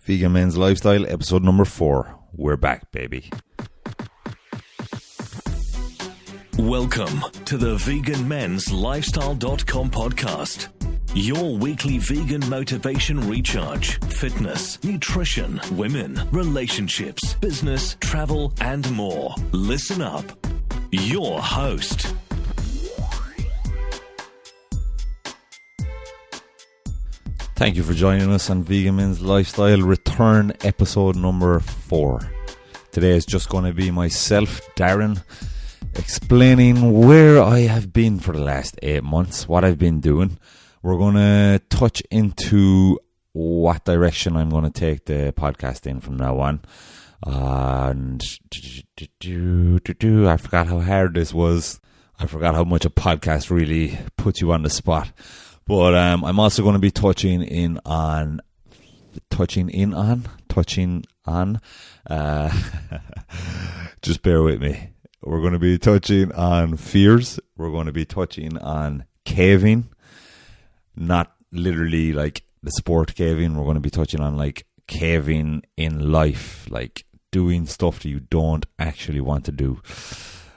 Vegan Men's Lifestyle, episode number 4. We're back, baby. Welcome to the veganmenslifestyle.com podcast. Your weekly vegan motivation recharge, fitness, nutrition, women, relationships, business, travel, and more. Listen up. Your host. Thank you for joining us on Vegan Men's Lifestyle return episode number 4. Today is just going to be myself, Darren, explaining where I have been for the last 8 months, what I've been doing. We're going to touch into what direction I'm going to take the podcast in from now on. And I forgot how hard this was. I forgot how much a podcast really puts you on the spot. But I'm also going to be touching on, just bear with me. We're going to be touching on fears. We're going to be touching on caving, not literally like the sport caving. We're going to be touching on like caving in life, like doing stuff that you don't actually want to do,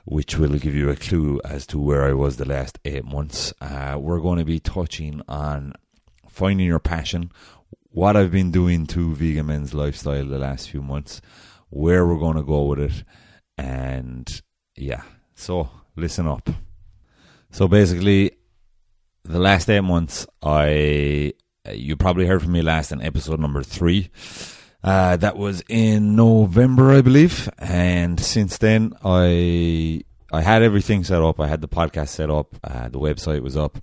which will give you a clue as to where I was the last 8 months. We're going to be touching on finding your passion, what I've been doing to Vegan Men's Lifestyle the last few months, where we're going to go with it, and yeah, so listen up. So basically, the last 8 months, you probably heard from me last in episode number 3. That was in November, I believe, and since then I had everything set up. I had the podcast set up, the website was up.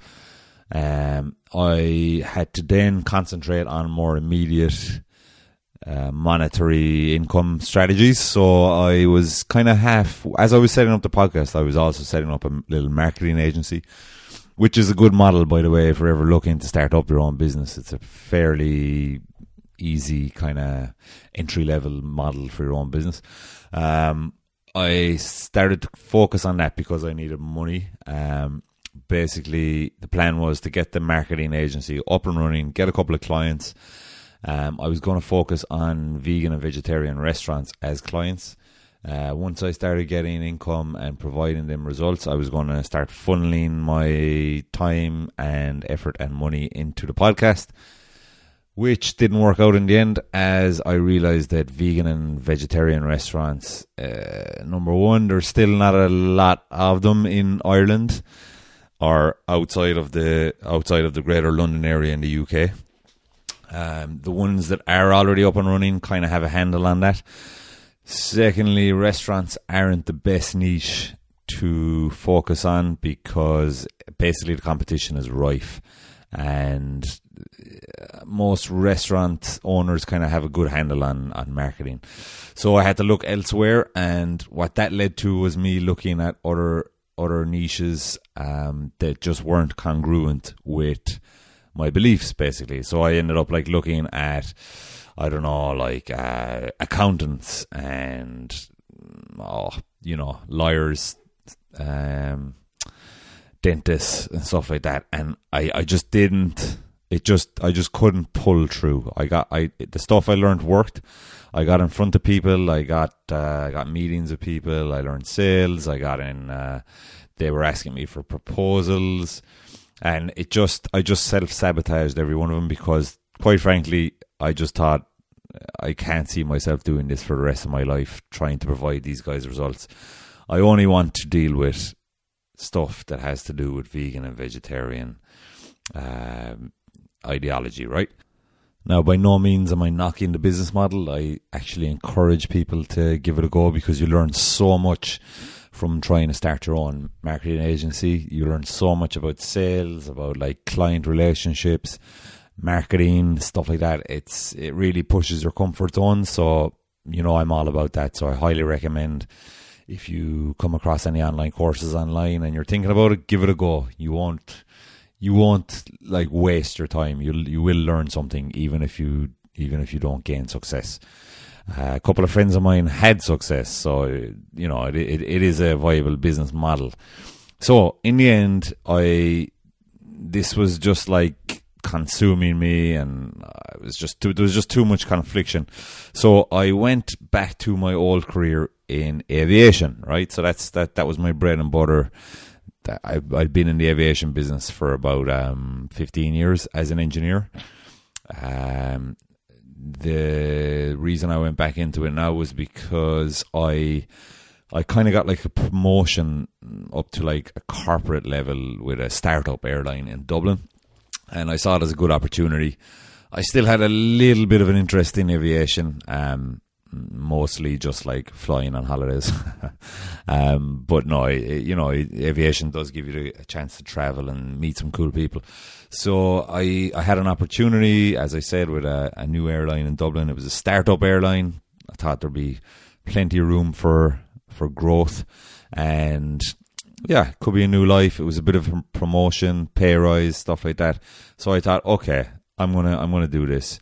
I had to then concentrate on more immediate monetary income strategies. So I was kind of as I was setting up the podcast, I was also setting up a little marketing agency, which is a good model, by the way, if you're ever looking to start up your own business. It's a fairly easy kind of entry-level model for your own business. I started to focus on that because I needed money. Basically, the plan was to get the marketing agency up and running, get a couple of clients. I was going to focus on vegan and vegetarian restaurants as clients. Once I started getting income and providing them results, I was going to start funneling my time and effort and money into the podcast, which didn't work out in the end, as I realised that vegan and vegetarian restaurants, number one, there's still not a lot of them in Ireland or outside of the Greater London area in the UK. The ones that are already up and running kind of have a handle on that. Secondly, restaurants aren't the best niche to focus on because basically the competition is rife, and most restaurant owners kind of have a good handle on marketing. So I had to look elsewhere, and what that led to was me looking at other niches that just weren't congruent with my beliefs, basically. So I ended up like looking at, I don't know, like accountants and lawyers, dentists and stuff like that, and I just couldn't pull through. The stuff I learned worked. I got in front of people. I got meetings with people. I learned sales. I got in. They were asking me for proposals, and I just self-sabotaged every one of them because, quite frankly, I just thought I can't see myself doing this for the rest of my life, trying to provide these guys results. I only want to deal with stuff that has to do with vegan and vegetarian ideology, right? Now, by no means am I knocking the business model. I actually encourage people to give it a go because you learn so much from trying to start your own marketing agency. You learn so much about sales, about like client relationships, marketing, stuff like that. It really pushes your comfort zone. So, I'm all about that. So I highly recommend, if you come across any online courses online and you're thinking about it, give it a go. You won't like waste your time. You will learn something even if you don't gain success. A couple of friends of mine had success, so it is a viable business model. So in the end, this was just like consuming me, and there was just too much confliction. So I went back to my old career in aviation, right? So that was my bread and butter. I'd been in the aviation business for about 15 years as an engineer. The reason I went back into it now was because I kind of got like a promotion up to like a corporate level with a startup airline in Dublin, and I saw it as a good opportunity. I still had a little bit of an interest in aviation, mostly just like flying on holidays. But no, aviation does give you a chance to travel and meet some cool people. So I had an opportunity, as I said, with a new airline in Dublin. It was a startup airline. I thought there'd be plenty of room for growth, and yeah, it could be a new life. It was a bit of a promotion, pay rise, stuff like that. So I thought, okay, I'm gonna do this.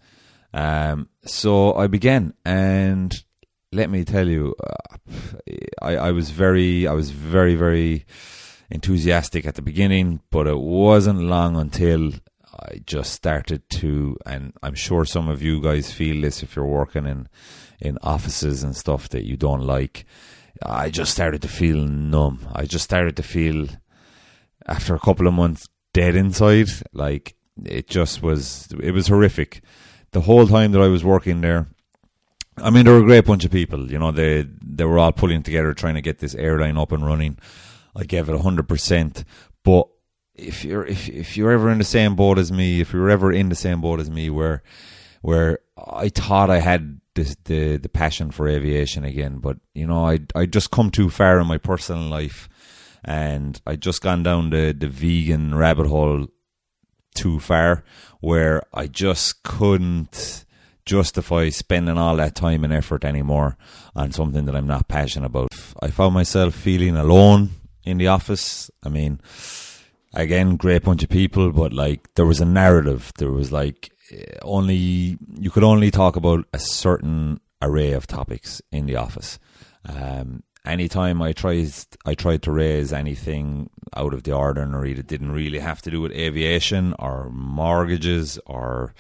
So I began, and let me tell you, I was very, very enthusiastic at the beginning, but it wasn't long until I just started to, and I'm sure some of you guys feel this if you're working in offices and stuff that you don't like. I just started to feel numb. I just started to feel, after a couple of months, dead inside. Like, it was horrific. The whole time that I was working there, I mean, they were a great bunch of people. You know, they were all pulling together, trying to get this airline up and running. I gave it 100%. But if you're ever in the same boat as me, where I thought I had the passion for aviation again, but you know, I just come too far in my personal life, and I just gone down the vegan rabbit hole too far, where I just couldn't justify spending all that time and effort anymore on something that I'm not passionate about. I found myself feeling alone in the office. I mean, again, great bunch of people, but like, there was a narrative. There was like, you could only talk about a certain array of topics in the office. Anytime I tried to raise anything out of the ordinary that didn't really have to do with aviation or mortgages or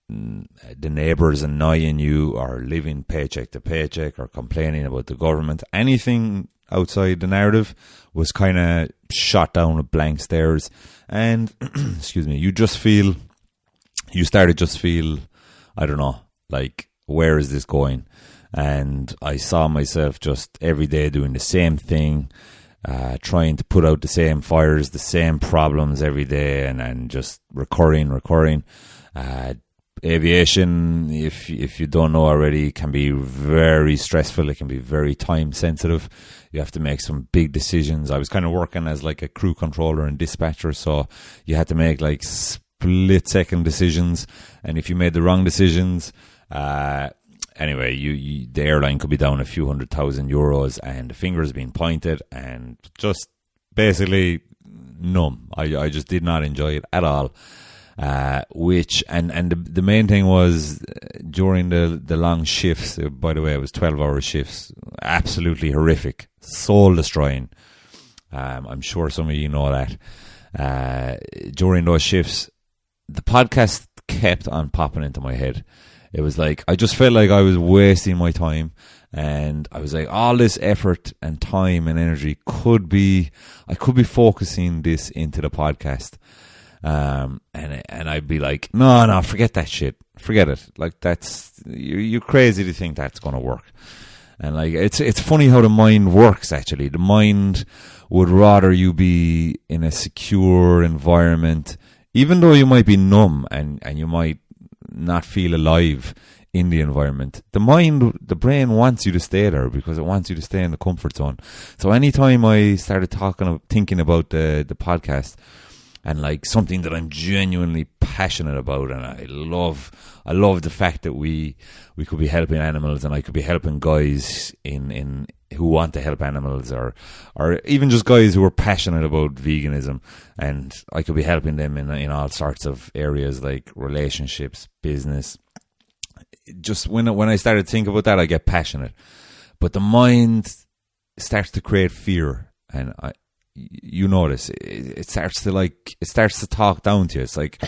the neighbours annoying you or living paycheck to paycheck or complaining about the government, anything outside the narrative was kind of shot down with blank stares. And excuse me, you started just feel, I don't know, like, where is this going? And I saw myself just every day doing the same thing, trying to put out the same fires, the same problems every day, and just recurring. Aviation, if you don't know already, can be very stressful. It can be very time sensitive. You have to make some big decisions. I was kind of working as like a crew controller and dispatcher, so you had to make like split-second decisions, and if you made the wrong decisions, anyway, the airline could be down a few €100,000 and the fingers being pointed, and just basically numb. I just did not enjoy it at all. The main thing was during the long shifts. By the way, it was 12-hour shifts. Absolutely horrific, soul destroying. I'm sure some of you know that. During those shifts, the podcast kept on popping into my head. It was like, I just felt like I was wasting my time, and I was like, all this effort and time and energy I could be focusing this into the podcast. And I'd be like, no, forget that shit. Forget it. Like, you're crazy to think that's going to work. And like, it's funny how the mind works, actually. The mind would rather you be in a secure environment, even though you might be numb and you might not feel alive in the environment. The brain wants you to stay there because it wants you to stay in the comfort zone. So anytime I started thinking about the podcast, and like something that I'm genuinely passionate about, and I love the fact that we could be helping animals, and I could be helping guys in who want to help animals, or even just guys who are passionate about veganism, and I could be helping them in all sorts of areas like relationships, business. Just when I started to think about that, I get passionate, but the mind starts to create fear, and you notice it starts to talk down to you. It's like,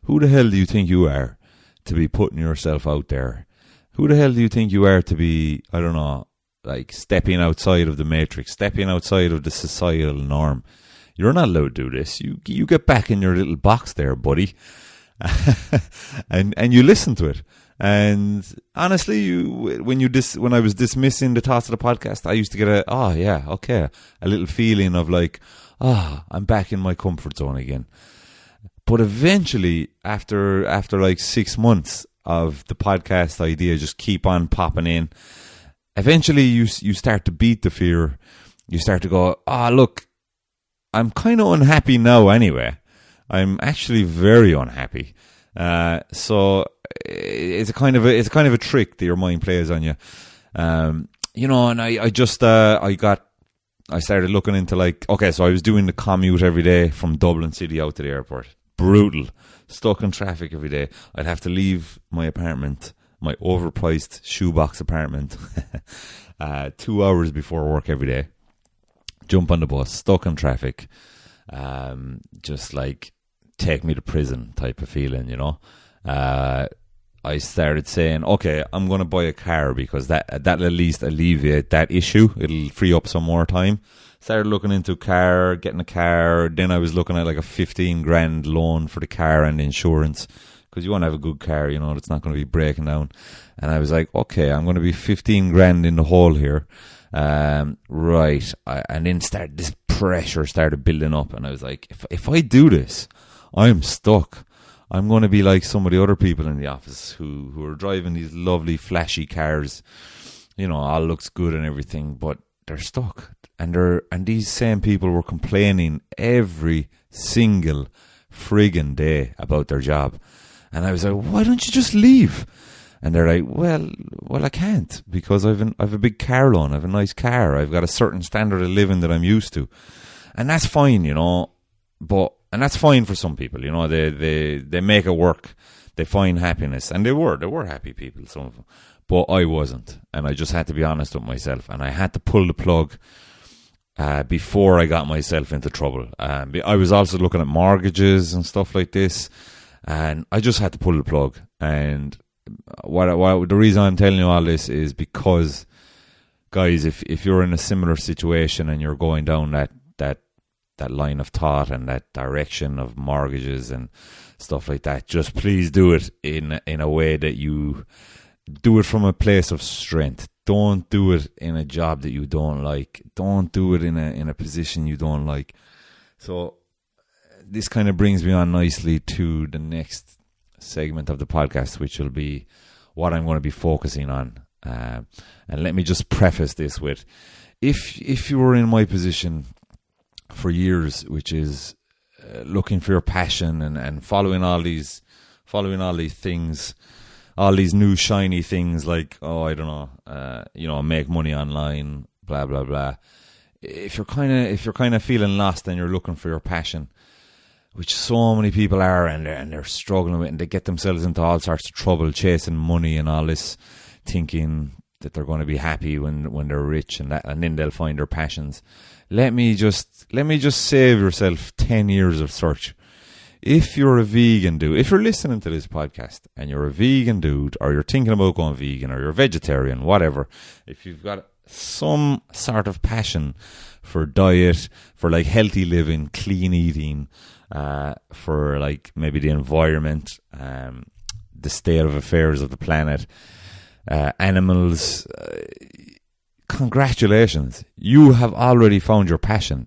who the hell do you think you are to be putting yourself out there? Who the hell do you think you are to be, I don't know, like stepping outside of the matrix, stepping outside of the societal norm? You're not allowed to do this. You get back in your little box there, buddy. and you listen to it. And honestly, when I was dismissing the thoughts of the podcast, I used to get a little feeling of like, I'm back in my comfort zone again. But eventually, after like 6 months of the podcast idea just keep on popping in, eventually you start to beat the fear. You start to go, look, I'm kind of unhappy now anyway. I'm actually very unhappy. So it's a kind of a trick that your mind plays on you. And I started looking into like, okay, so I was doing the commute every day from Dublin City out to the airport. Brutal. Stuck in traffic every day. I'd have to leave my apartment, my overpriced shoebox apartment, 2 hours before work every day. Jump on the bus, stuck in traffic. Just like take me to prison type of feeling, I started saying, okay, I'm going to buy a car because that'll at least alleviate that issue. It'll free up some more time. Started looking into getting a car. Then I was looking at like a 15 grand loan for the car and insurance, because you want to have a good car, that's not going to be breaking down. And I was like, okay, I'm going to be 15 grand in the hole here. Right. And then this pressure started building up, and I was like, if I do this, I'm stuck. I'm going to be like some of the other people in the office who are driving these lovely flashy cars, all looks good and everything, but they're stuck. And these same people were complaining every single friggin' day about their job. And I was like, why don't you just leave? And they're like, well, I can't, because I've a big car loan. I have a nice car. I've got a certain standard of living that I'm used to. And that's fine, and that's fine for some people, they make it work. They find happiness, and they were happy people, some of them. But I wasn't, and I just had to be honest with myself, and I had to pull the plug before I got myself into trouble. I was also looking at mortgages and stuff like this, and I just had to pull the plug. And the reason I'm telling you all this is because, guys, if you're in a similar situation and you're going down that line of thought and that direction of mortgages and stuff like that, just please do it in a way that you do it from a place of strength. Don't do it in a job that you don't like. Don't do it in a position you don't like. So this kind of brings me on nicely to the next segment of the podcast, which will be what I'm going to be focusing on. And let me just preface this with, if you were in my position for years, which is looking for your passion and following all these things, all these new shiny things like, make money online, blah blah blah. If you're kind of feeling lost and you're looking for your passion, which so many people are, and they're struggling with it, and they get themselves into all sorts of trouble chasing money and all this, thinking that they're going to be happy when they're rich, and then they'll find their passions. Let me just save yourself 10 years of search. If you're a vegan dude, if you're listening to this podcast and you're a vegan dude, or you're thinking about going vegan, or you're a vegetarian, whatever, if you've got some sort of passion for diet, for like healthy living, clean eating, for like maybe the environment, the state of affairs of the planet, animals, congratulations. You have already found your passion.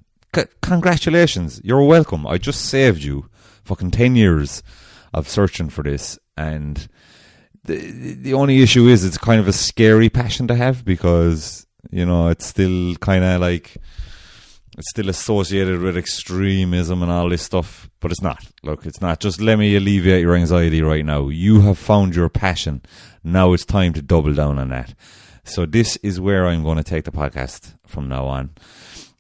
Congratulations. You're welcome. I just saved you fucking 10 years of searching for this. And the only issue is it's kind of a scary passion to have, because, it's still kind of like, it's still associated with extremism and all this stuff, but it's not. Look, it's not. Just let me alleviate your anxiety right now. You have found your passion. Now it's time to double down on that. So this is where I'm going to take the podcast from now on,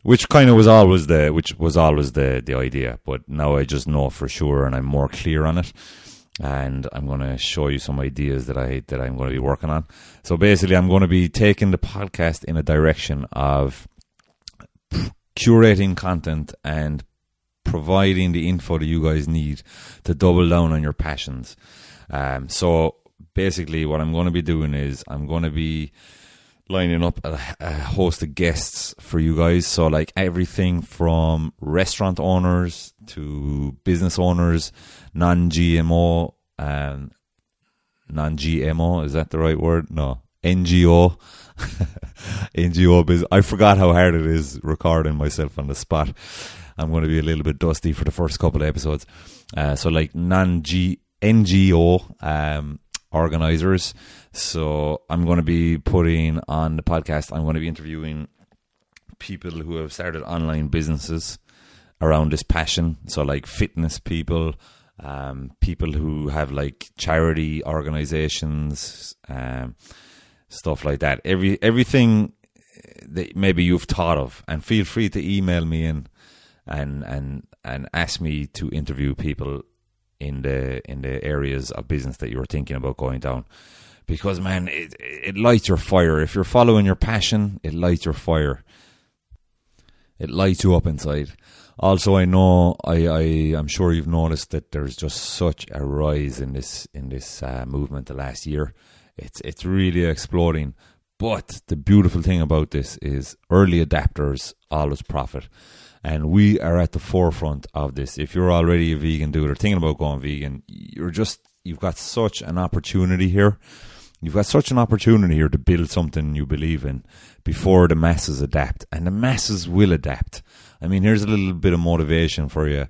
which was always the idea, but now I just know for sure, and I'm more clear on it. And I'm going to show you some ideas that I'm going to be working on. So basically, I'm going to be taking the podcast in a direction of curating content and providing the info that you guys need to double down on your passions. So basically what I'm going to be doing is I'm going to be lining up a host of guests for you guys. So like everything from restaurant owners to business owners, non-GMO, is that the right word? No, NGO. NGO business. I forgot how hard it is recording myself on the spot. I'm going to be a little bit dusty for the first couple of episodes. So like NGO organizers. So I'm going to be putting on the podcast, I'm going to be interviewing people who have started online businesses around this passion. So like fitness people, people who have like charity organizations, stuff like that. Everything that maybe you've thought of, and feel free to email me in and ask me to interview people in the areas of business that you're thinking about going down. Because man, it lights your fire. If you're following your passion, it lights your fire. It lights you up inside. Also, I know I'm sure you've noticed that there's just such a rise in this movement the last year. It's really exploding. But the beautiful thing about this is early adapters always profit. And we are at the forefront of this. If you're already a vegan dude or thinking about going vegan, you've got such an opportunity here. You've got such an opportunity here to build something you believe in before the masses adapt. And the masses will adapt. I mean, here's a little bit of motivation for you.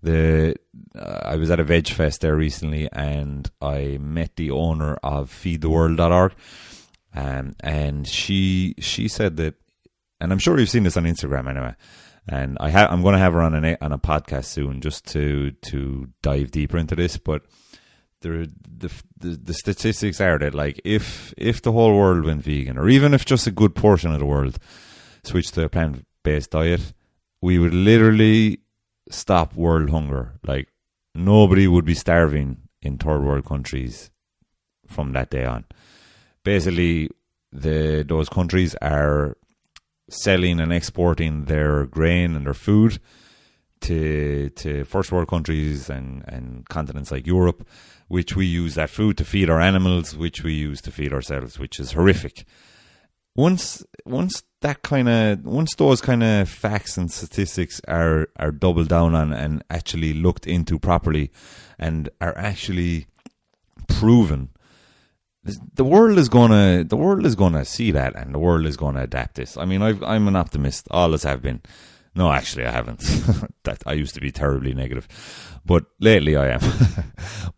I was at a veg fest there recently, and I met the owner of feedtheworld.org. And she said that, and I'm sure you've seen this on Instagram anyway, and I'm going to have her on a podcast soon just to dive deeper into this. But the statistics are that like if the whole world went vegan, or even if just a good portion of the world switched to a plant-based diet, we would literally stop world hunger. Like nobody would be starving in third world countries from that day on. Basically, those countries are selling and exporting their grain and their food to first world countries and continents like Europe, which we use that food to feed our animals, which we use to feed ourselves, which is horrific. Once those kind of facts and statistics are doubled down on and actually looked into properly and are actually proven, the world is gonna see that, and the world is gonna adapt this. I mean, I'm an optimist. Always have been. No, actually, I haven't. That I used to be terribly negative, but lately I am.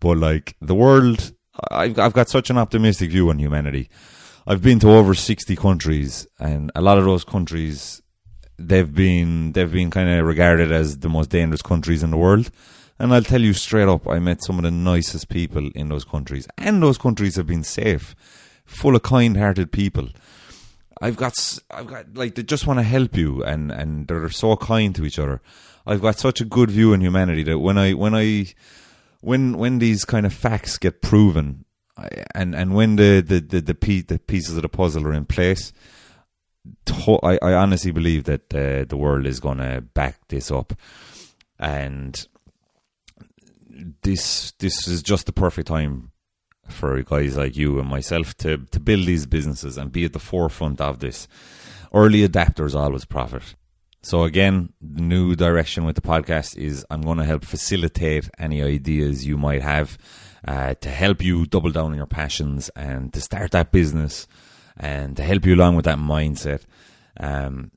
But like the world, I've got such an optimistic view on humanity. I've been to over 60 countries, and a lot of those countries, they've been kind of regarded as the most dangerous countries in the world. And I'll tell you straight up, I met some of the nicest people in those countries. And those countries have been safe, full of kind-hearted people. I've got like, they just want to help you, and they're so kind to each other. I've got such a good view in humanity that when these kind of facts get proven, and when the pieces of the puzzle are in place, I honestly believe that the world is going to back this up. And this is just the perfect time for guys like you and myself to build these businesses and be at the forefront of this. Early adapters always profit. So again, the new direction with the podcast is I'm going to help facilitate any ideas you might have to help you double down on your passions and to start that business and to help you along with that mindset.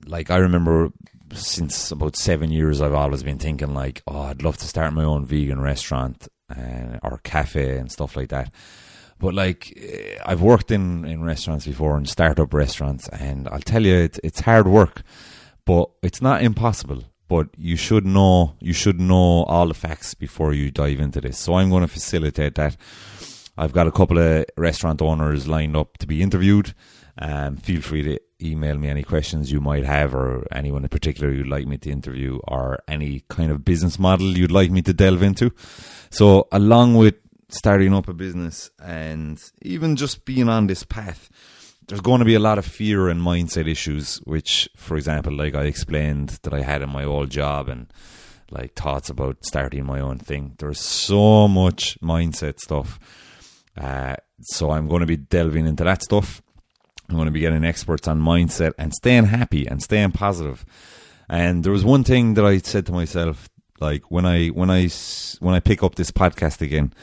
Like I remember since about 7 years, I've always been thinking like, oh, I'd love to start my own vegan restaurant or cafe and stuff like that. But like, I've worked in restaurants before, and startup restaurants, and I'll tell you, it's hard work, but it's not impossible. But you should know all the facts before you dive into this. So I'm going to facilitate that. I've got a couple of restaurant owners lined up to be interviewed. Feel free to email me any questions you might have, or anyone in particular you'd like me to interview, or any kind of business model you'd like me to delve into. So along with starting up a business and even just being on this path there's going to be a lot of fear and mindset issues, which, for example, like I explained that I had in my old job, and like thoughts about starting my own thing. There's so much mindset stuff. So I'm going to be delving into that stuff. I'm going to be getting experts on mindset and staying happy and staying positive. And there was one thing that I said to myself, like when I pick up this podcast again,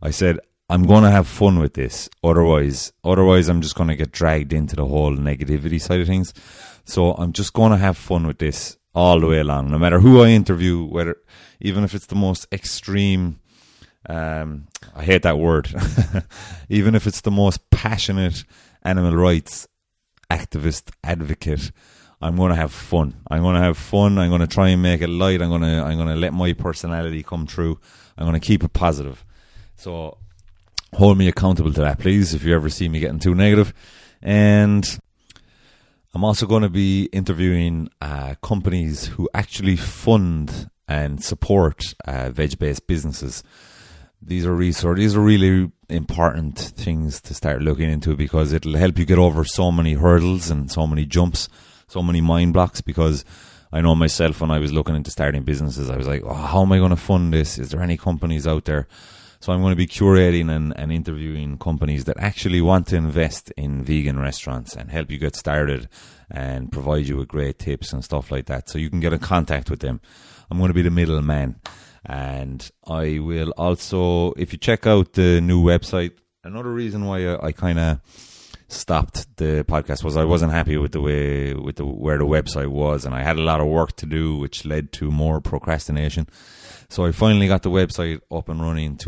I said, I'm going to have fun with this. Otherwise I'm just going to get dragged into the whole negativity side of things. So I'm just going to have fun with this all the way along, no matter who I interview, even if it's the most extreme, I hate that word, even if it's the most passionate animal rights activist, advocate, I'm going to have fun. I'm going to try and make it light. I'm going to let my personality come through. I'm going to keep it positive. So hold me accountable to that, please, if you ever see me getting too negative. And I'm also going to be interviewing companies who actually fund and support veg-based businesses. These are really important things to start looking into, because it'll help you get over so many hurdles and so many jumps, so many mind blocks. Because I know myself, when I was looking into starting businesses, I was like, how am I going to fund this? Is there any companies out there? So I'm going to be curating and interviewing companies that actually want to invest in vegan restaurants and help you get started and provide you with great tips and stuff like that, so you can get in contact with them. I'm going to be the middleman. And I will also, if you check out the new website, another reason why I kind of stopped the podcast was I wasn't happy with where the website was, and I had a lot of work to do, which led to more procrastination. So I finally got the website up and running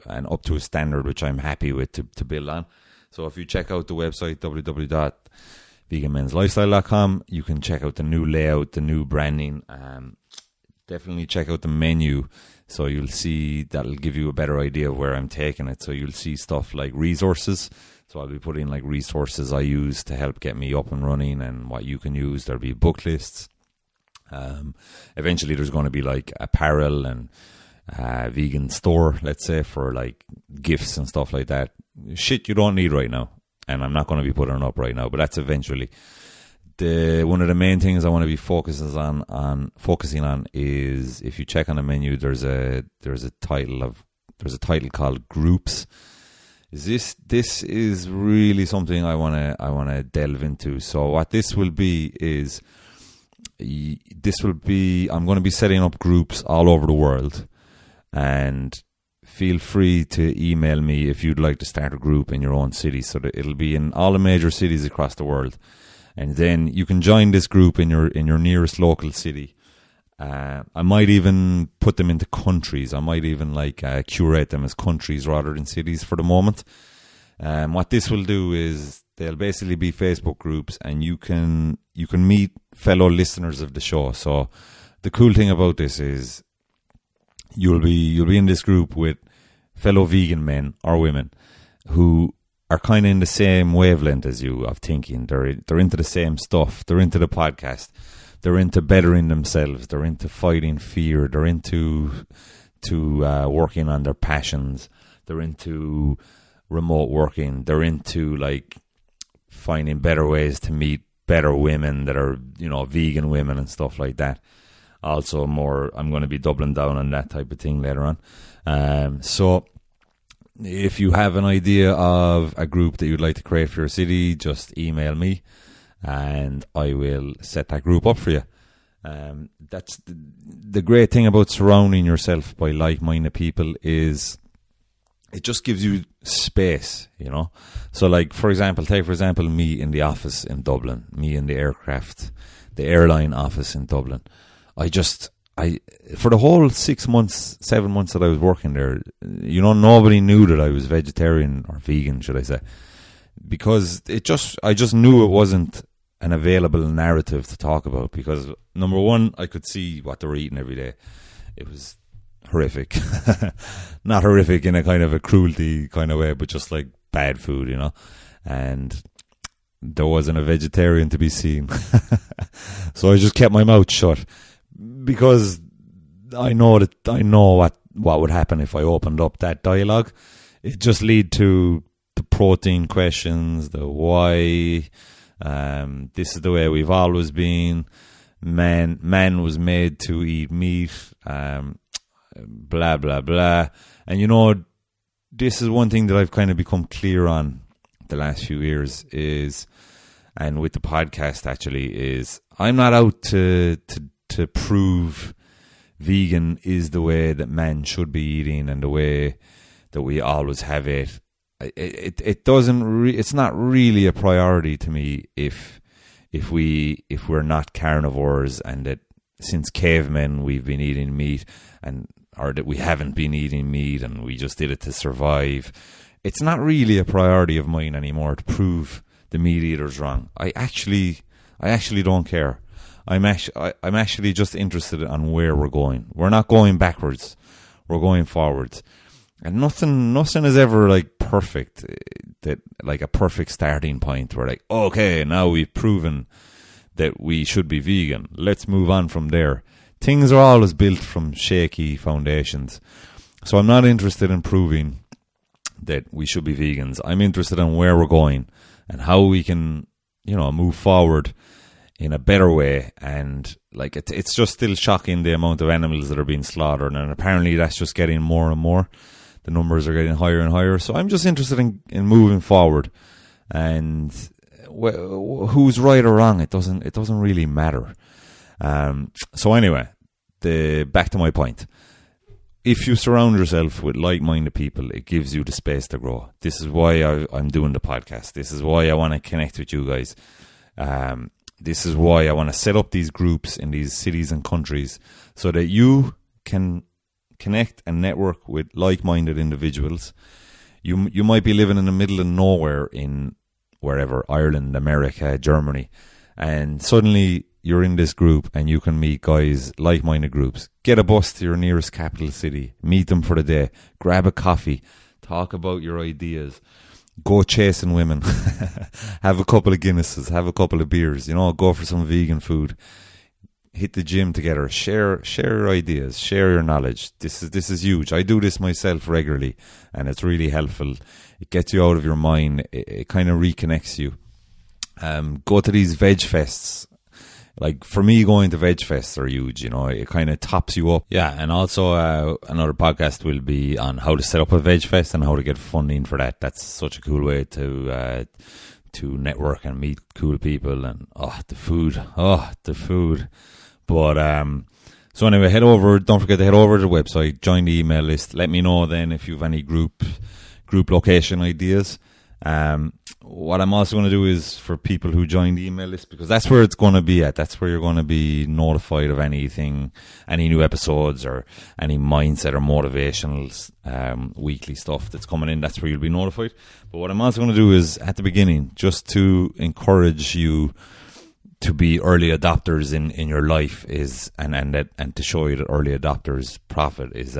up to a standard which I'm happy with to build on. So if you check out the website, www.veganmenslifestyle.com, you can check out the new layout, the new branding. Definitely check out the menu, so you'll see, that'll give you a better idea of where I'm taking it. So you'll see stuff like resources. So I'll be putting like resources I use to help get me up and running, and what you can use. There'll be book lists. Eventually there's going to be like apparel and vegan store, let's say, for like gifts and stuff like that. Shit you don't need right now, and I'm not going to be putting it up right now, but that's eventually. One of the main things I want to be focusing on is, if you check on the menu, there's a title called Groups. This is really something I want to delve into. So what this will be is, I'm going to be setting up groups all over the world, and feel free to email me if you'd like to start a group in your own city. So that it'll be in all the major cities across the world. And then you can join this group in your nearest local city. I might even put them into countries. I might even curate them as countries rather than cities for the moment. What this will do is, they'll basically be Facebook groups, and you can meet fellow listeners of the show. So the cool thing about this is, you'll be in this group with fellow vegan men or women who are kind of in the same wavelength as you of thinking. They're into the same stuff. They're into the podcast. They're into bettering themselves. They're into fighting fear. They're into working on their passions. They're into remote working. They're into like finding better ways to meet better women that are, vegan women and stuff like that. Also I'm going to be doubling down on that type of thing later on. So if you have an idea of a group that you'd like to create for your city, just email me and I will set that group up for you. That's the great thing about surrounding yourself by like-minded people, is it just gives you space, So like, for example, me in the office in Dublin, me in the airline office in Dublin. For the whole 7 months that I was working there, nobody knew that I was vegetarian or vegan, should I say, because I just knew it wasn't an available narrative to talk about, because number one, I could see what they were eating every day. It was horrific. Not horrific in a kind of a cruelty kind of way, but just like bad food, and there wasn't a vegetarian to be seen. So I just kept my mouth shut, because I know what would happen if I opened up that dialogue. It just lead to the protein questions, the why. This is the way we've always been. Man was made to eat meat. Blah blah blah. And you know, this is one thing that I've kind of become clear on the last few years is, and with the podcast actually, is I'm not out to prove vegan is the way that men should be eating and the way that we always have it. It doesn't. It's not really a priority to me if we're not carnivores, and that since cavemen we've been eating meat, or that we haven't been eating meat and we just did it to survive. It's not really a priority of mine anymore to prove the meat eaters wrong. I actually don't care. I'm actually just interested on where we're going. We're not going backwards. We're going forwards. And nothing is ever like perfect, that like a perfect starting point where like, okay, now we've proven that we should be vegan. Let's move on from there. Things are always built from shaky foundations. So I'm not interested in proving that we should be vegans. I'm interested in where we're going and how we can, move forward in a better way. And like it's just still shocking the amount of animals that are being slaughtered, and apparently that's just getting more and more. The numbers are getting higher and higher. So I'm just interested in moving forward, and who's right or wrong, it doesn't really matter. So anyway, back to my point. If you surround yourself with like-minded people, it gives you the space to grow. This is why I'm doing the podcast. This is why I want to connect with you guys. This is why I want to set up these groups in these cities and countries so that you can connect and network with like-minded individuals. You might be living in the middle of nowhere in wherever, Ireland, America, Germany, and suddenly you're in this group and you can meet guys, like-minded groups. Get a bus to your nearest capital city, meet them for the day, grab a coffee, talk about your ideas, go chasing women, have a couple of Guinnesses, have a couple of beers, go for some vegan food, hit the gym together, share your ideas, share your knowledge. This is huge. I do this myself regularly, and it's really helpful. It gets you out of your mind. It kind of reconnects you. Go to these veg fests. Like for me, going to veg fests are huge. It kind of tops you up. Yeah, and also another podcast will be on how to set up a veg fest and how to get funding for that. That's such a cool way to network and meet cool people. And the food. But so anyway, don't forget to head over to the website, join the email list. Let me know then if you have any group location ideas. What I'm also going to do is for people who join the email list, because that's where it's going to be at. That's where you're going to be notified of anything, any new episodes or any mindset or motivational weekly stuff that's coming in. That's where you'll be notified. But what I'm also going to do is at the beginning, just to encourage you to be early adopters in your life, is and to show you that early adopters profit is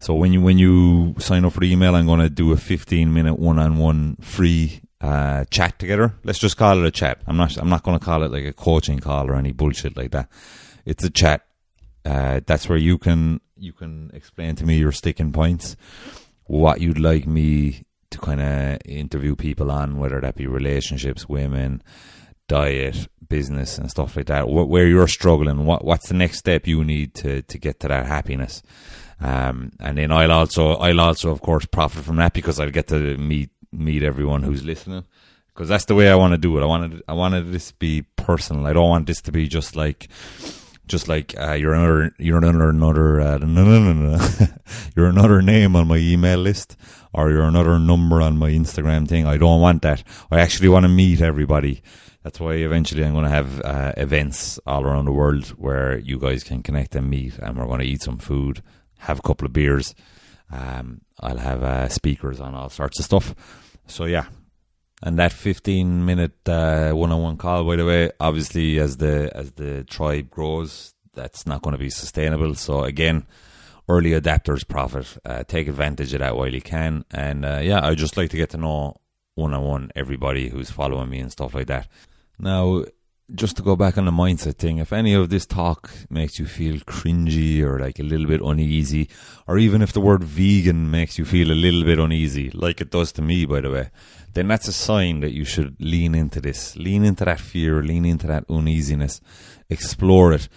so when you sign up for the email, I'm going to do a 15-minute one-on-one free chat together. Let's just call it a chat. I'm not going to call it like a coaching call or any bullshit like that. It's a chat. That's where you can explain to me your sticking points, what you'd like me to kind of interview people on, whether that be relationships, women, diet, business and stuff like that, where you're struggling, what's the next step you need to get to that happiness. And then I'll also of course profit from that, because I'll get to meet everyone who's listening, because that's the way I want to do it. I wanted this to be personal. I don't want this to be just like you're another you're another name on my email list, or you're another number on my Instagram thing. I don't want that. I actually want to meet everybody. That's why eventually I'm going to have events all around the world where you guys can connect and meet, and we're going to eat some food, have a couple of beers. I'll have speakers on all sorts of stuff. So yeah, and that 15-minute one-on-one call, by the way, obviously as the tribe grows, that's not going to be sustainable. So again, early adapters profit. Take advantage of that while you can. And I'd just like to get to know one-on-one everybody who's following me and stuff like that. Now, just to go back on the mindset thing, if any of this talk makes you feel cringy or like a little bit uneasy, or even if the word vegan makes you feel a little bit uneasy, like it does to me, by the way, then that's a sign that you should lean into this. Lean into that fear, lean into that uneasiness, explore it.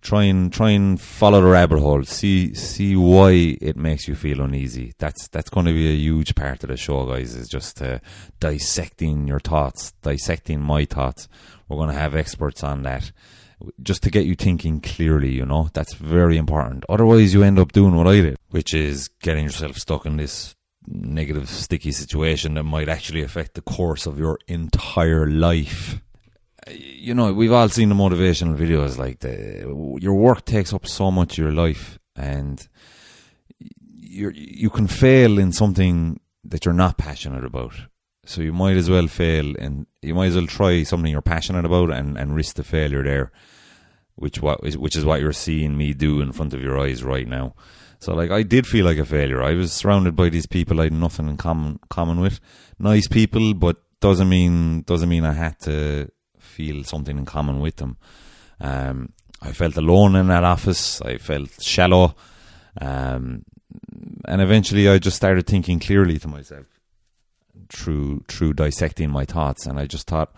Try and follow the rabbit hole. See why it makes you feel uneasy. That's going to be a huge part of the show, guys, is just dissecting your thoughts, dissecting my thoughts. We're going to have experts on that, just to get you thinking clearly, you know. That's very important. Otherwise, you end up doing what I did, which is getting yourself stuck in this negative, sticky situation that might actually affect the course of your entire life. You know, we've all seen the motivational videos, like your work takes up so much of your life, and you can fail in something that you're not passionate about. So you might as well fail, and you might as well try something you're passionate about and risk the failure there, which is what you're seeing me do in front of your eyes right now. So, like, I did feel like a failure. I was surrounded by these people I had nothing in common with. Nice people, but doesn't mean I had to feel something in common with them. I felt alone in that office. I felt shallow. And eventually I just started thinking clearly to myself through dissecting my thoughts. And I just thought,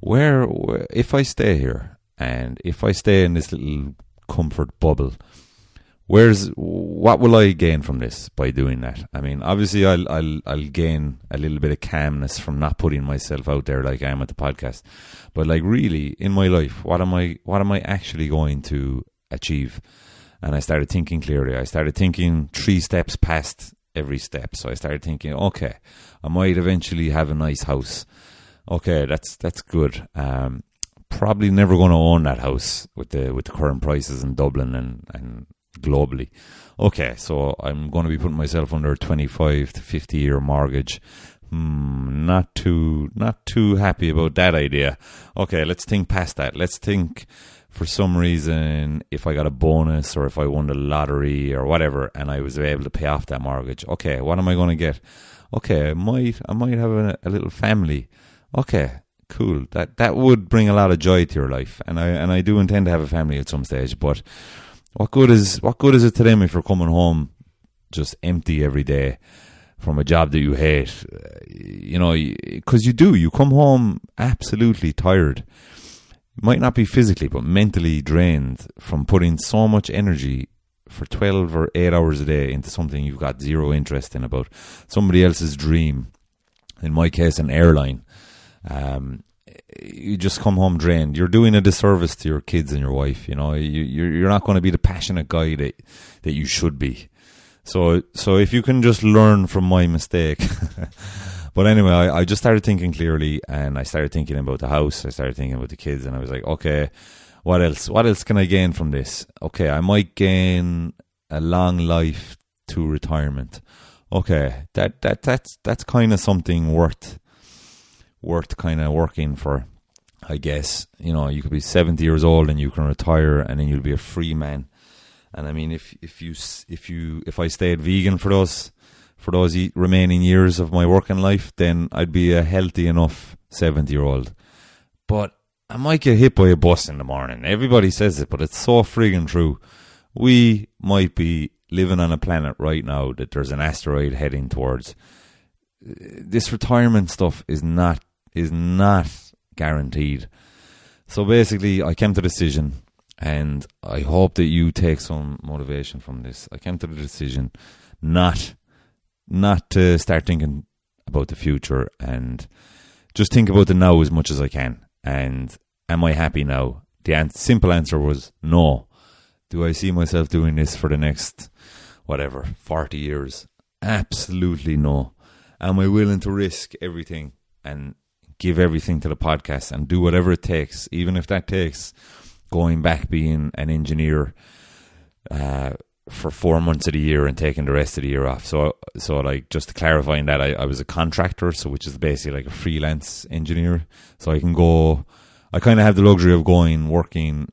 where if I stay here, and if I stay in this little comfort bubble, what will I gain from this by doing that? I mean, obviously I'll gain a little bit of calmness from not putting myself out there like I am at the podcast. But like, really, in my life, what am I actually going to achieve? And I started thinking clearly. I started thinking 3 steps past every step. So I started thinking, okay, I might eventually have a nice house. Okay, that's good. Probably never going to own that house with the current prices in Dublin and globally. Okay, so I'm going to be putting myself under a 25 to 50 year mortgage. Not too happy about that idea. Okay, let's think past that. Let's think, for some reason, if I got a bonus or if I won the lottery or whatever, and I was able to pay off that mortgage. Okay, what am I going to get? Okay, I might have a little family. Okay, cool. That would bring a lot of joy to your life, and I do intend to have a family at some stage. But what good is it to them if you're coming home just empty every day from a job that you hate? You know, because you come home absolutely tired. Might not be physically, but mentally drained from putting so much energy for 12 or 8 hours a day into something you've got zero interest in, about somebody else's dream. In my case, an airline. You just come home drained. You're doing a disservice to your kids and your wife. You know, you're not going to be the passionate guy that you should be. So if you can just learn from my mistake. But anyway, I just started thinking clearly, and I started thinking about the house. I started thinking about the kids, and I was like, okay, what else? What else can I gain from this? Okay, I might gain a long life to retirement. Okay, that's kind of something worth kind of working for, I guess. You know, you could be 70 years old and you can retire, and then you'll be a free man. And I mean, if I stayed vegan for those remaining years of my working life, then I'd be a healthy enough 70-year-old. But I might get hit by a bus in the morning. Everybody says it, but it's so friggin' true. We might be living on a planet right now that there's an asteroid heading towards. This retirement stuff is not guaranteed. So basically, I came to the decision, and I hope that you take some motivation from this. I came to the decision not to start thinking about the future, and just think about the now as much as I can. And am I happy now? The simple answer was no. Do I see myself doing this for the next, 40 years? Absolutely no. Am I willing to risk everything and give everything to the podcast and do whatever it takes, even if that takes going back being an engineer for 4 months of the year and taking the rest of the year off? So like, just clarifying that, I was a contractor, so which is basically like a freelance engineer. So I kind of have the luxury of working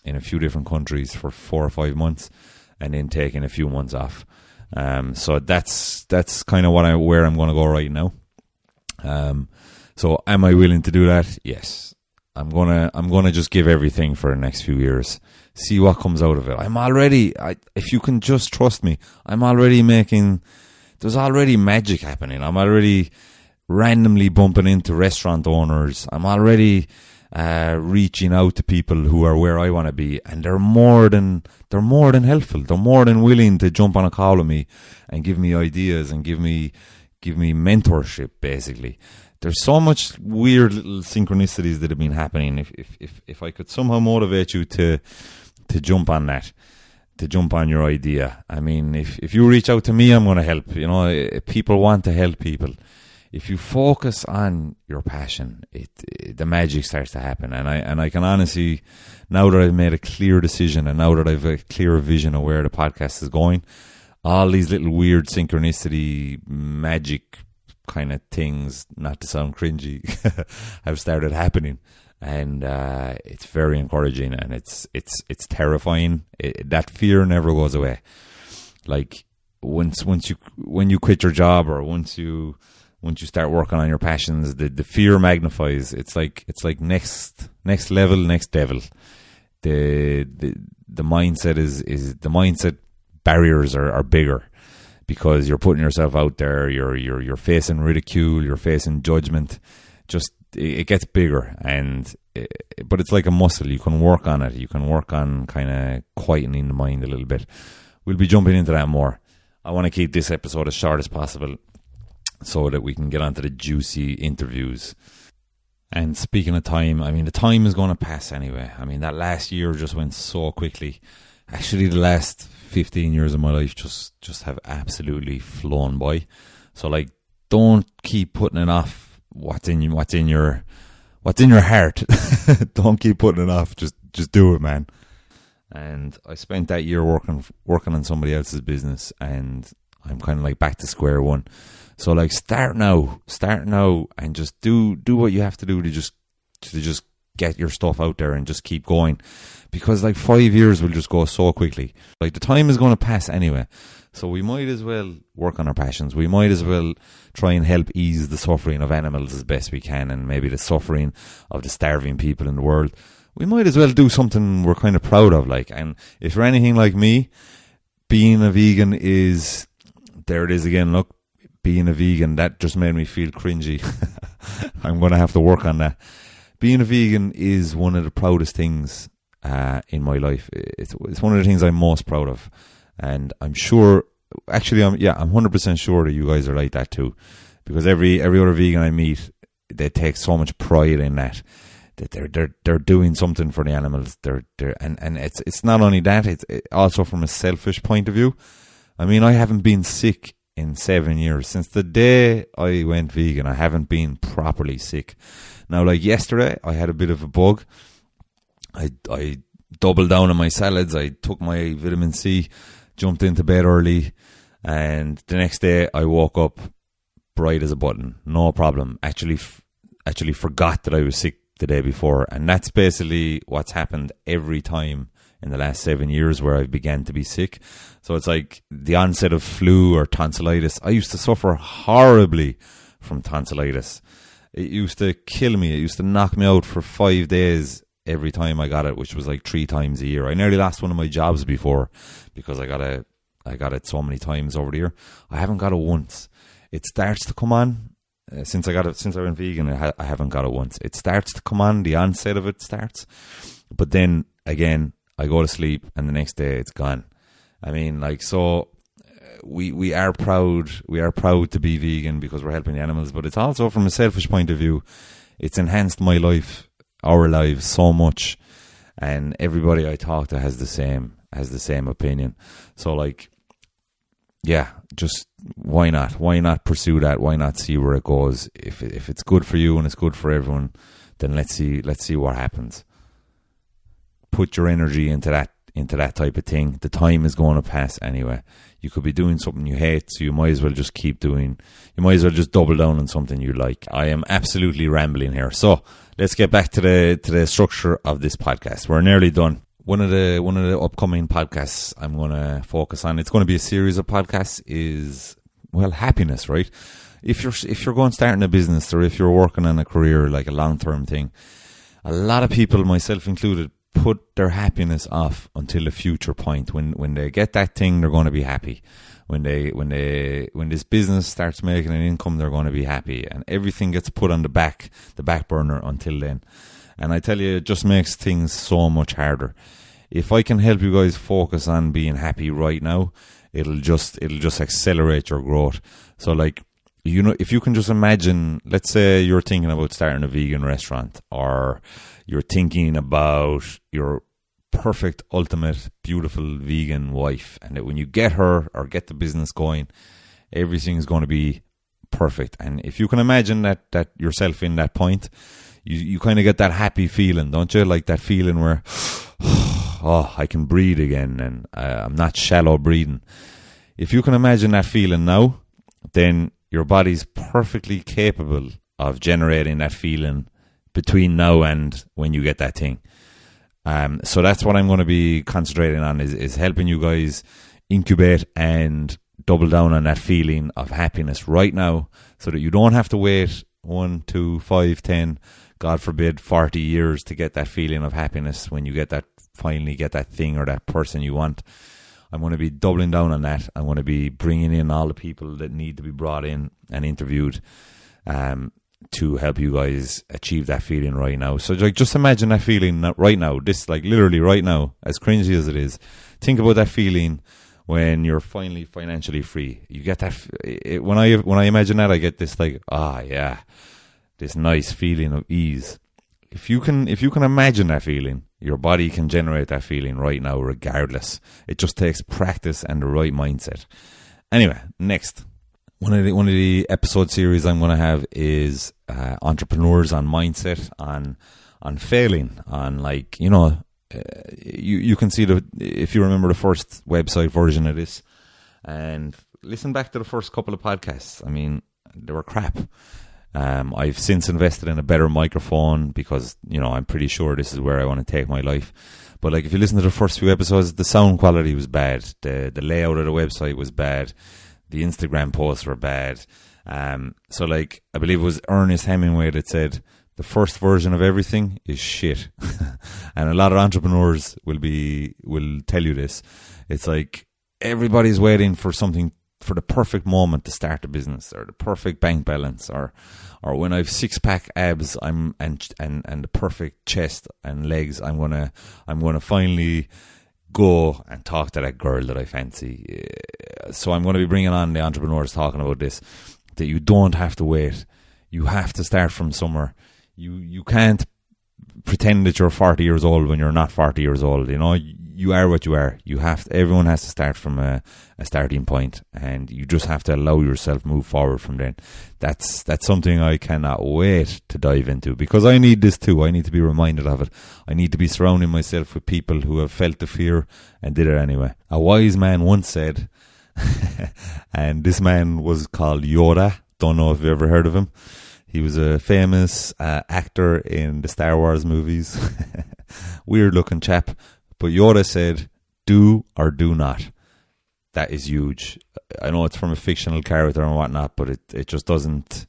in a few different countries for 4 or 5 months and then taking a few months off. So that's kind of where I'm going to go right now. So am I willing to do that? Yes. I'm gonna just give everything for the next few years. See what comes out of it. If you can just trust me, there's already magic happening. I'm already randomly bumping into restaurant owners. I'm already reaching out to people who are where I want to be, and they're more than helpful. They're more than willing to jump on a call with me and give me ideas and give me mentorship, basically. There's so much weird little synchronicities that have been happening. If I could somehow motivate you to jump on that, to jump on your idea. I mean, if you reach out to me, I'm going to help. You know, people want to help people. If you focus on your passion, the magic starts to happen. And I can honestly, now that I've made a clear decision and now that I've a clear vision of where the podcast is going, all these little weird synchronicity, magic kind of things, not to sound cringy, have started happening, and it's very encouraging, and it's terrifying. That fear never goes away. Like when you quit your job, or once you start working on your passions, the fear magnifies. It's like next level, next devil. The mindset is the mindset barriers are bigger. Because you're putting yourself out there, you're facing ridicule, you're facing judgment. Just it gets bigger, but it's like a muscle. You can work on it. You can work on kind of quietening the mind a little bit. We'll be jumping into that more. I want to keep this episode as short as possible, so that we can get onto the juicy interviews. And speaking of time, I mean, the time is going to pass anyway. I mean, that last year just went so quickly. Actually, the last 15 years of my life just have absolutely flown by. So like, don't keep putting it off. What's in your heart. Don't keep putting it off. Just do it, man. And I spent that year working on somebody else's business, and I'm kind of like back to square one. So like, start now, and just do what you have to do to just get your stuff out there and just keep going. Because like 5 years will just go so quickly. Like, the time is going to pass anyway. So we might as well work on our passions. We might as well try and help ease the suffering of animals as best we can, and maybe the suffering of the starving people in the world. We might as well do something we're kind of proud of. Like, and if you're anything like me, being a vegan is, there it is again, look, being a vegan, that just made me feel cringy. I'm going to have to work on that. Being a vegan is one of the proudest things in my life. It's one of the things I'm most proud of, and I'm sure, actually, I'm 100% sure that you guys are like that too, because every other vegan I meet, they take so much pride in that they're doing something for the animals. And it's not only that, it's also from a selfish point of view. I mean, I haven't been sick in 7 years. Since the day I went vegan, I haven't been properly sick. Now, like yesterday, I had a bit of a bug. I doubled down on my salads. I took my vitamin C, jumped into bed early, and the next day I woke up bright as a button. No problem. Actually forgot that I was sick the day before, and that's basically what's happened every time in the last 7 years where I've began to be sick. So it's like the onset of flu or tonsillitis. I used to suffer horribly from tonsillitis. It used to kill me. It used to knock me out for 5 days every time I got it, which was like 3 times a year. I nearly lost one of my jobs before because I got it so many times over the year. I haven't got it once. It starts to come on. Since I went vegan, I haven't got it once. It starts to come on. The onset of it starts. But then again, I go to sleep and the next day it's gone. I mean, like, so we are proud to be vegan because we're helping the animals, but it's also, from a selfish point of view, it's enhanced my life, our lives, so much, and everybody I talk to has the same opinion. So like, yeah, just why not pursue that? Why not see where it goes? If it's good for you and it's good for everyone, then let's see what happens. Put your energy into that type of thing. The time is going to pass anyway. You could be doing something you hate, so you might as well just keep doing. You might as well just double down on something you like. I am absolutely rambling here. So let's get back to the structure of this podcast. We're nearly done. One of the upcoming podcasts I'm going to focus on, it's going to be a series of podcasts, is, well, happiness, right? If you're starting a business, or if you're working on a career, like a long-term thing, a lot of people, myself included, put their happiness off until a future point. When they get that thing, they're going to be happy. When this business starts making an income, they're going to be happy, and everything gets put on the back burner until then. And I tell you, it just makes things so much harder. If I can help you guys focus on being happy right now, it'll just accelerate your growth. So like, you know, if you can just imagine, let's say you're thinking about starting a vegan restaurant, or you're thinking about your perfect, ultimate, beautiful vegan wife, and that when you get her or get the business going, everything's going to be perfect. And if you can imagine that yourself in that point, you kind of get that happy feeling, don't you? Like that feeling where, oh, I can breathe again, and I'm not shallow breathing. If you can imagine that feeling now, then your body's perfectly capable of generating that feeling between now and when you get that thing. So that's what I'm going to be concentrating on, is helping you guys incubate and double down on that feeling of happiness right now, so that you don't have to wait 1, 2, 5, 10, God forbid, 40 years to get that feeling of happiness when you finally get that thing or that person you want. I'm going to be doubling down on that. I'm going to be bringing in all the people that need to be brought in and interviewed to help you guys achieve that feeling right now. So like, just imagine that feeling right now, this, like, literally right now, as cringy as it is. Think about that feeling when you're finally financially free. You get that, when I imagine that, I get this like, this nice feeling of ease. If you can imagine that feeling, your body can generate that feeling right now regardless. It just takes practice and the right mindset. Anyway, next. One of the episode series I'm going to have is entrepreneurs on mindset, on failing, on, like, you know, you can see if you remember the first website version of this, and listen back to the first couple of podcasts. I mean, they were crap. I've since invested in a better microphone because, you know, I'm pretty sure this is where I want to take my life. But like, if you listen to the first few episodes, the sound quality was bad. The layout of the website was bad. The Instagram posts were bad. So like, I believe it was Ernest Hemingway that said, the first version of everything is shit. And a lot of entrepreneurs will tell you this. It's like, everybody's waiting for something, for the perfect moment to start a business, or the perfect bank balance, or when I have 6-pack abs, and the perfect chest and legs, I'm gonna finally go and talk to that girl that I fancy. So I'm going to be bringing on the entrepreneurs talking about this, that you don't have to wait. You have to start from somewhere. You can't pretend that you're 40 years old when you're not 40 years old. You know, you are what you are. Everyone has to start from a starting point, and you just have to allow yourself move forward from then. That's something I cannot wait to dive into, because I need this too. I need to be reminded of it. I need to be surrounding myself with people who have felt the fear and did it anyway. A wise man once said, and this man was called Yoda. Don't know if you've ever heard of him. He was a famous actor in the Star Wars movies. Weird looking chap. But Yoda said, do or do not. That is huge. I know it's from a fictional character and whatnot, but it just doesn't,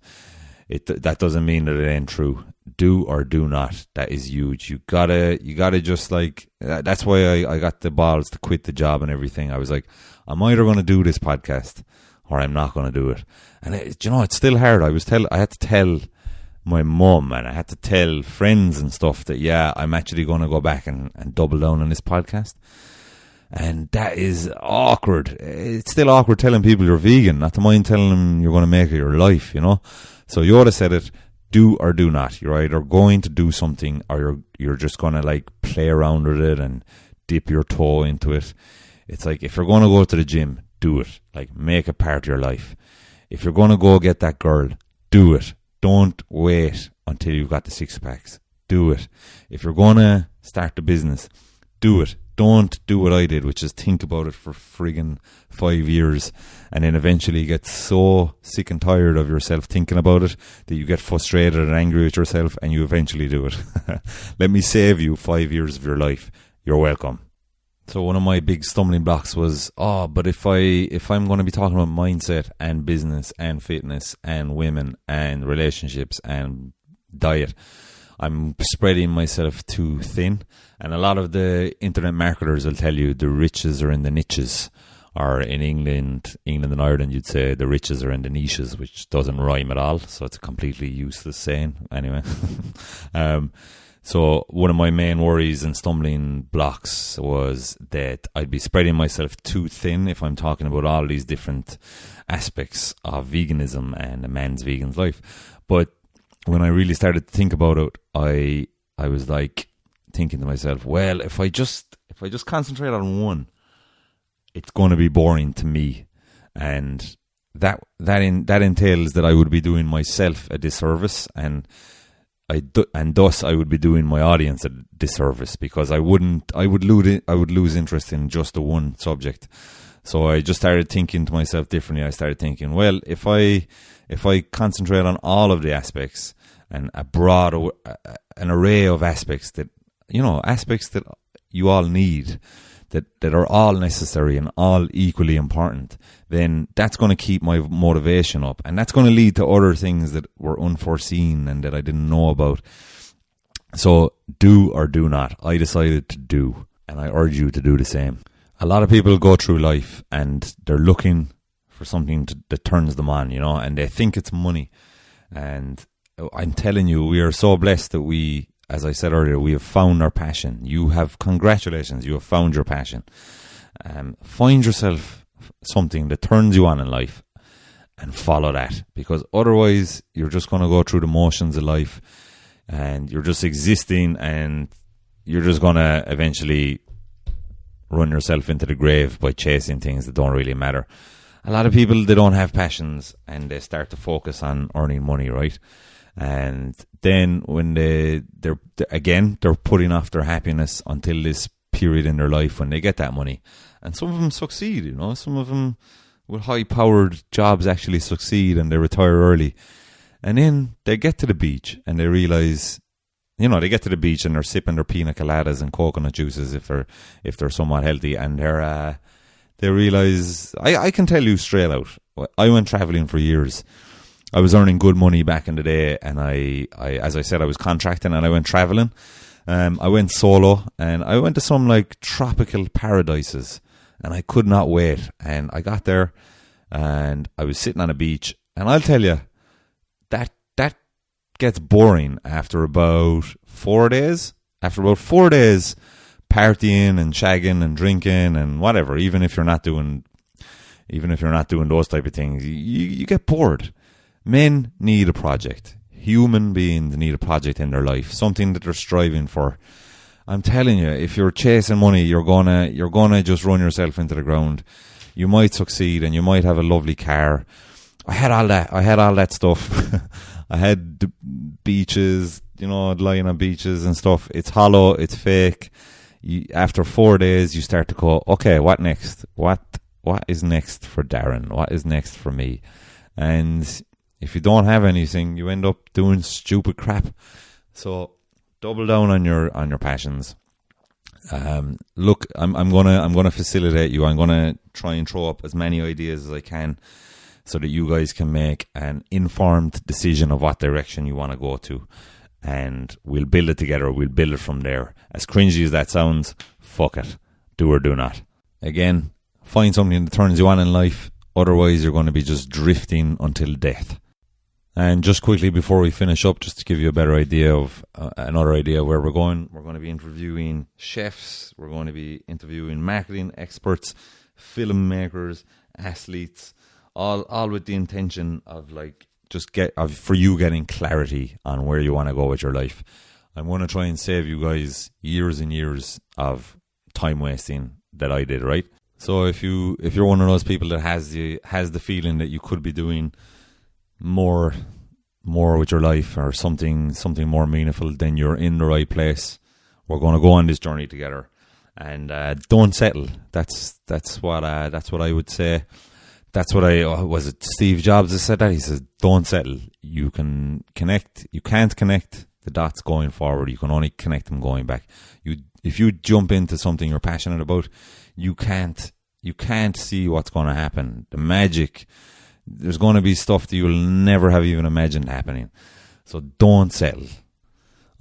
that doesn't mean that it ain't true. Do or do not. That is huge. You gotta just, like, that's why I got the balls to quit the job and everything. I was like, I'm either going to do this podcast or I'm not going to do it. And it's still hard. I had to tell my mum, and I had to tell friends and stuff that, yeah, I'm actually going to go back and double down on this podcast. And that is awkward. It's still awkward telling people you're vegan, not to mind telling them you're going to make it your life, you know. So Yoda said it, do or do not. You're either going to do something, or you're just going to, like, play around with it and dip your toe into it. It's like, if you're going to go to the gym, do it. Like, make it part of your life. If you're going to go get that girl, do it. Don't wait until you've got the 6-packs. Do it. If you're going to start the business, do it. Don't do what I did, which is think about it for friggin' 5 years, and then eventually get so sick and tired of yourself thinking about it that you get frustrated and angry with yourself, and you eventually do it. Let me save you 5 years of your life. You're welcome. So one of my big stumbling blocks was, but if I'm going to be talking about mindset and business and fitness and women and relationships and diet, I'm spreading myself too thin. And a lot of the internet marketers will tell you the riches are in the niches. Or in England and Ireland, you'd say the riches are in the niches, which doesn't rhyme at all. So it's a completely useless saying. Anyway. So one of my main worries and stumbling blocks was that I'd be spreading myself too thin if I'm talking about all these different aspects of veganism and a man's vegan's life. But when I really started to think about it, I was like thinking to myself, well, if I just concentrate on one, it's going to be boring to me, and that entails that I would be doing myself a disservice, and thus I would be doing my audience a disservice, because I would lose interest in just the one subject. So I just started thinking to myself differently. I started thinking, well, if I concentrate on all of the aspects and an array of aspects that you all need, that are all necessary and all equally important, then that's going to keep my motivation up, and that's going to lead to other things that were unforeseen and that I didn't know about. So do or do not. I decided to do, and I urge you to do the same. A lot of people go through life and they're looking for something that turns them on, and they think it's money. And I'm telling you, we are so blessed that we, as I said earlier, we have found our passion. Congratulations, you have found your passion. Find yourself something that turns you on in life and follow that, because otherwise you're just going to go through the motions of life and you're just existing, and you're just going to eventually run yourself into the grave by chasing things that don't really matter. A lot of people, they don't have passions and they start to focus on earning money, right? And then when they're putting off their happiness until this period in their life when they get that money. And some of them succeed, some of them with high-powered jobs actually succeed and they retire early. And then they get to the beach and they realize, they get to the beach and they're sipping their pina coladas and coconut juices if they're somewhat healthy, and they realize, I can tell you straight out, I went traveling for years. I was earning good money back in the day, and I as I said, I was contracting and I went traveling. I went solo and I went to some like tropical paradises, and I could not wait. And I got there and I was sitting on a beach, and I'll tell you, that gets boring after about 4 days. After about 4 days partying and shagging and drinking and whatever, even if you're not doing those type of things, you get bored. Men need a project. Human beings need a project in their life, something that they're striving for. I'm telling you, if you're chasing money, you're gonna just run yourself into the ground. You might succeed and you might have a lovely car. I had all that stuff. I had the beaches, lying on beaches and stuff. It's hollow, it's fake. After 4 days, you start to go, okay, what next? What is next for Darren? What is next for me? And if you don't have anything, you end up doing stupid crap. So double down on your passions. Look, I'm gonna facilitate you. I'm gonna try and throw up as many ideas as I can, so that you guys can make an informed decision of what direction you want to go to, and we'll build it together. We'll build it from there. As cringy as that sounds, fuck it, do or do not. Again, find something that turns you on in life. Otherwise, you're going to be just drifting until death. And just quickly before we finish up, just to give you a better idea of another idea of where we're going to be interviewing chefs, we're going to be interviewing marketing experts, filmmakers, athletes, all with the intention of for you getting clarity on where you want to go with your life. I'm going to try and save you guys years and years of time wasting that I did, right? So if you're one of those people that has the feeling that you could be doing more with your life, or something more meaningful, then you're in the right place. We're going to go on this journey together, and don't settle. That's what I would say. That's what was it Steve Jobs that said that? He says, don't settle. You can't connect the dots going forward. You can only connect them going back. If you jump into something you're passionate about, you can't see what's going to happen. The magic, there's going to be stuff that you'll never have even imagined happening. So don't settle.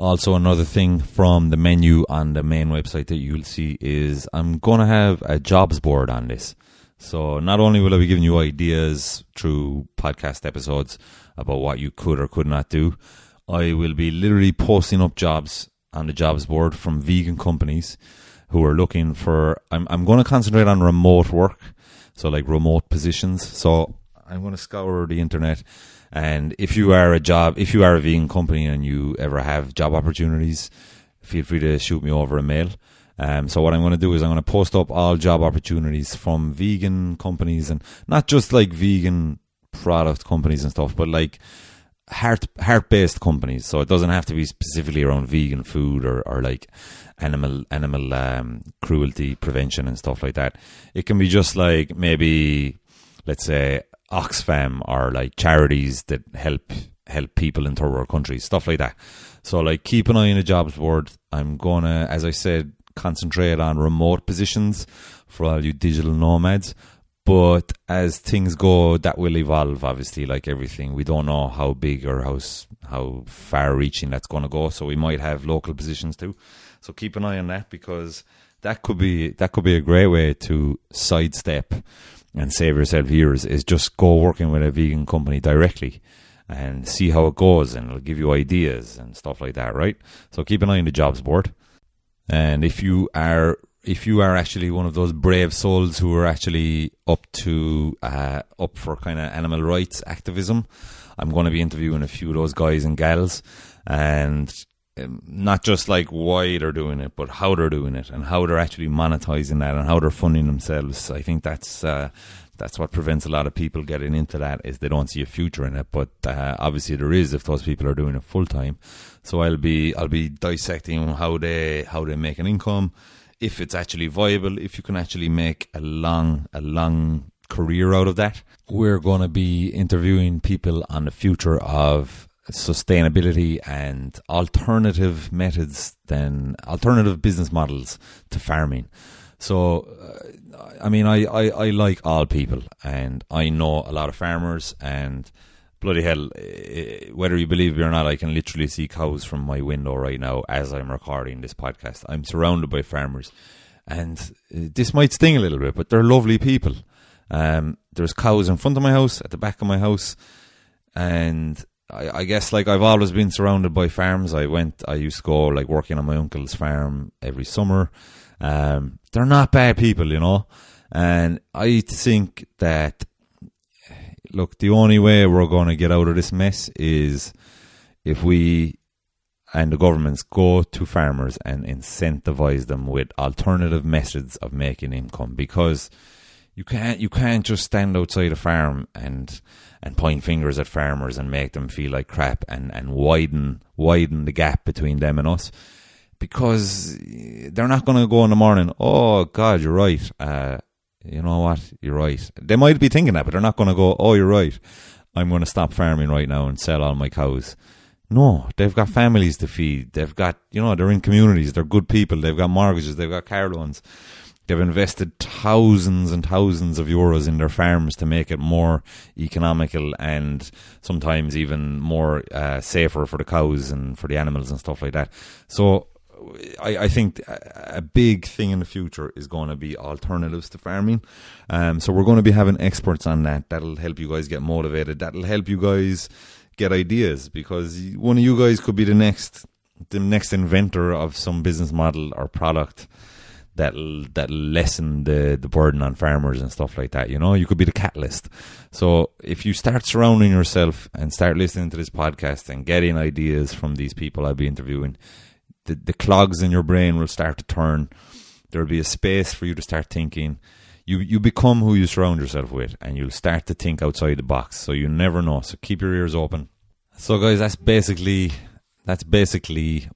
Also, another thing from the menu on the main website that you'll see is I'm going to have a jobs board on this. So not only will I be giving you ideas through podcast episodes about what you could or could not do, I will be literally posting up jobs on the jobs board from vegan companies who are looking for, I'm going to concentrate on remote work, so like remote positions. So I'm going to scour the internet, and if you are a vegan company and you ever have job opportunities, feel free to shoot me over a mail. So what I'm going to do is I'm going to post up all job opportunities from vegan companies, and not just like vegan product companies and stuff, but like heart-based companies. So it doesn't have to be specifically around vegan food or like animal cruelty prevention and stuff like that. It can be just like maybe, let's say, Oxfam, or like charities that help people in third world countries, stuff like that. So like keep an eye on the jobs board. I'm going to, as I said, concentrate on remote positions for all you digital nomads. But as things go, that will evolve, obviously, like everything. We don't know how big or how far-reaching that's going to go. So we might have local positions too. So keep an eye on that, because that could be a great way to sidestep and save yourself years, is just go working with a vegan company directly and see how it goes, and it'll give you ideas and stuff like that, right? So keep an eye on the jobs board. And if you are actually one of those brave souls who are actually up for kind of animal rights activism, I'm going to be interviewing a few of those guys and gals, and not just like why they're doing it, but how they're doing it and how they're actually monetizing that and how they're funding themselves. I think that's what prevents a lot of people getting into that, is they don't see a future in it. But obviously there is, if those people are doing it full time. So I'll be dissecting how they make an income, if it's actually viable, if you can actually make a long career out of that. We're going to be interviewing people on the future of sustainability and alternative business models to farming. So, I mean, I like all people, and I know a lot of farmers, and bloody hell, whether you believe me or not, I can literally see cows from my window right now as I'm recording this podcast. I'm surrounded by farmers, and this might sting a little bit, but they're lovely people. There's cows in front of my house, at the back of my house, and I guess like I've always been surrounded by farms. I used to go like working on my uncle's farm every summer. They're not bad people, you know, and I think that, look, the only way we're going to get out of this mess is if we and the governments go to farmers and incentivize them with alternative methods of making income, because you can't just stand outside a farm and point fingers at farmers and make them feel like crap and widen the gap between them and us, because they're not going to go in the morning, oh God, you're right, you know what, you're right. They might be thinking that, but they're not going to go, oh, you're right, I'm going to stop farming right now and sell all my cows. No, they've got families to feed. They've got, they're in communities. They're good people. They've got mortgages. They've got car loans. They've invested thousands and thousands of euros in their farms to make it more economical and sometimes even more safer for the cows and for the animals and stuff like that. So I think a big thing in the future is going to be alternatives to farming. So we're going to be having experts on that. That'll help you guys get motivated. That'll help you guys get ideas, because one of you guys could be the next inventor of some business model or product that'll lessen the burden on farmers and stuff like that. You could be the catalyst. So if you start surrounding yourself and start listening to this podcast and getting ideas from these people I'll be interviewing, the clogs in your brain will start to turn. There'll be a space for you to start thinking. You become who you surround yourself with, and you'll start to think outside the box. So you never know. So keep your ears open. So guys, that's basically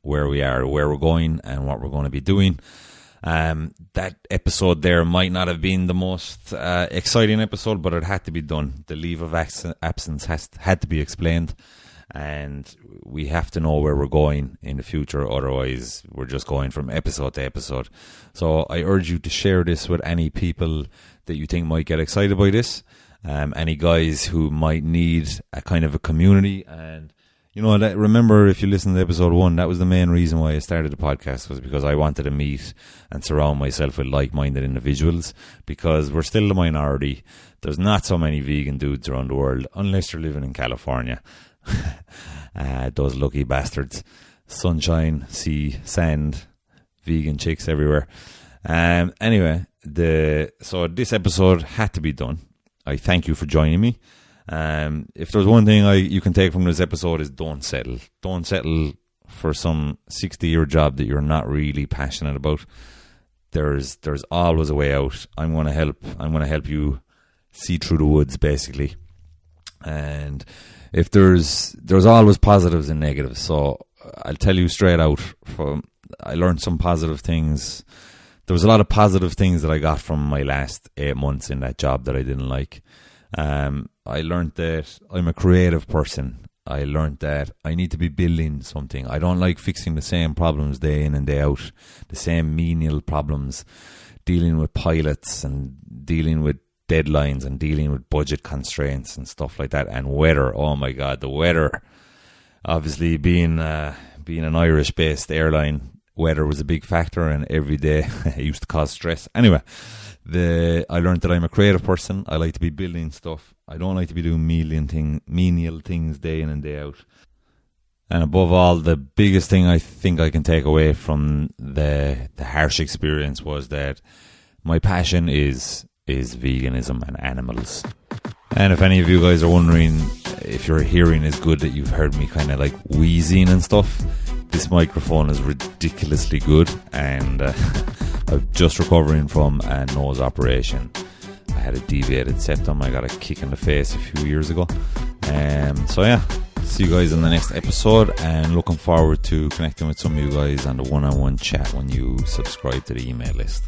where we are, where we're going, and what we're going to be doing. That episode there might not have been the most exciting episode, but it had to be done. The leave of absence had to be explained, and we have to know where we're going in the future. Otherwise, we're just going from episode to episode. So I urge you to share this with any people that you think might get excited by this. Any guys who might need a kind of a community, and You know, remember, if you listen to episode 1, that was the main reason why I started the podcast, was because I wanted to meet and surround myself with like-minded individuals, because we're still the minority. There's not so many vegan dudes around the world, unless you're living in California. Those lucky bastards. Sunshine, sea, sand, vegan chicks everywhere. Anyway, so this episode had to be done. I thank you for joining me. If there's one thing you can take from this episode, is don't settle. Don't settle for some 60-year job that you're not really passionate about. There's always a way out. I'm going to help you see through the woods, basically. And if there's always positives and negatives. So I'll tell you straight out, I learned some positive things. There was a lot of positive things that I got from my last 8 months in that job that I didn't like. I learned that I'm a creative person. I learned that I need to be building something. I don't like fixing the same problems day in and day out, the same menial problems, dealing with pilots and dealing with deadlines and dealing with budget constraints and stuff like that. And weather, oh my God, the weather. Obviously, being an Irish-based airline, weather was a big factor, and every day it used to cause stress. Anyway, I learned that I'm a creative person. I like to be building stuff. I don't like to be doing menial things day in and day out. And above all, the biggest thing I think I can take away from the harsh experience was that my passion is veganism and animals. And if any of you guys are wondering if your hearing is good, that you've heard me kind of like wheezing and stuff, this microphone is ridiculously good, and I'm just recovering from a nose operation. I had a deviated septum. I got a kick in the face a few years ago. So yeah, see you guys in the next episode, and looking forward to connecting with some of you guys on the one-on-one chat when you subscribe to the email list.